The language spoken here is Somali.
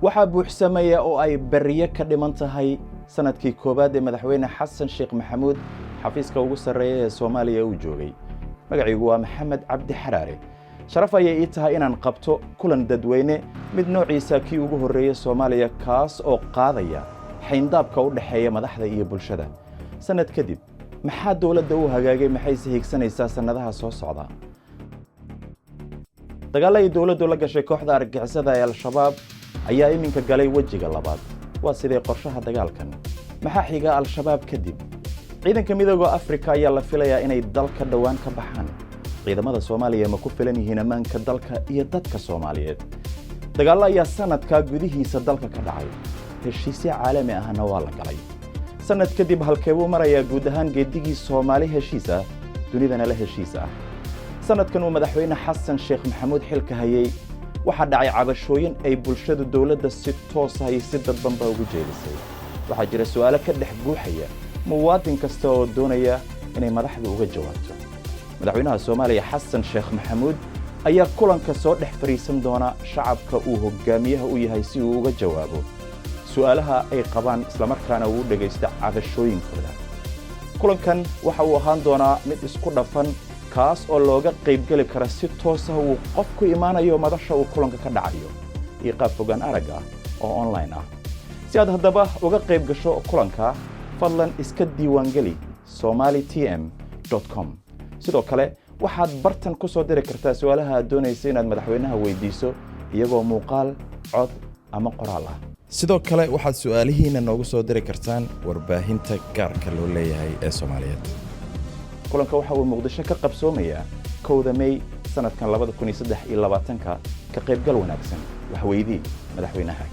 waxaa buuxsamaya oo ay bariye ka dhiman tahay sanadkii koobaad ee madaxweyne xasan sheekh maxamuud xafiiska ugu sarreeya ee Soomaaliya uu joogay magaciigu waa Maxamed Cabdi Xaraare sharaf ayay ii tahay inaan qabto kulan dadweyne mid noociisa kii ugu horeeyay Soomaaliya kaas oo qaadaya xayndaabka u dhaxeeya madaxda iyo bulshada sanad kadib maxaa dawladda u hagaagay maxay si higsanaysaa sanadaha soo socda dagaalada dawladdu la gashay kooxda argagixisada ee Al-Shabaab ayaa iminka galay wajiga labaad waa sidee qorshaha dagaalkan maxaa xiga Al-Shabaab kadib ciidanka midowga Afrika ayaa la filayaa inay dalka dhawaan ka baxaan ciidamada Soomaaliya ma ku filan yihiin amaanka dalka iyo dadka Soomaaliyeed dagaal ayaa sanadka gudihiisa dalka ka dhacay heshiisyo caalami ahna waa la galay sanad kadib halkee uu marayaa guud ahaan geedigii Soomaali heshiis ah dunidana la heshiis ah sanadkan uu madaxweyne xasan sheekh maxamuud xilka hayay waxa dhacay cabashooyin ay bulshadu dawladda si toos ah iyo si dadbanba ugu jeedisay waxa jira su'aalo ka dhex guuxaya muwaadin kasta oo doonaya inay madaxdu uga jawaabto madaxweynaha Soomaaliya xasan sheekh maxamuud ayaa kulanka soo dhex fariisan doona shacabka uu hogaamiyaha u yahay si uu uga jawaabo su'aalaha ay qabaan isla markaana uu dhageysto cabashooyinkooda kulankan waxa uu ahaan doonaa mid isku dhafan kaas oo looga qayb gali kara si toos ah uu qof ku imaanayo madasha uu kulanka ka dhacayo iyo qaab fogaan arag ah oo online ah si aad haddaba uga qayb gasho kulanka fadlan iska diiwaan gali somalitm.com sidoo kale waxaad bartan ku soo diri kartaa su'aalaha aad doonayso inaad madaxweynaha weydiiso iyagoo muuqaal cod ama qoraal ah sidoo kale waxaad su'aalihiina noogu soo diri kartaan warbaahinta gaarka loo leeyahay ee Soomaaliyeed kulanka waxa uu Muqdisho ka qabsoomaya 1 May sanadkan 2023 ka qaybgal wanaagsan wax weydii madaxweynaha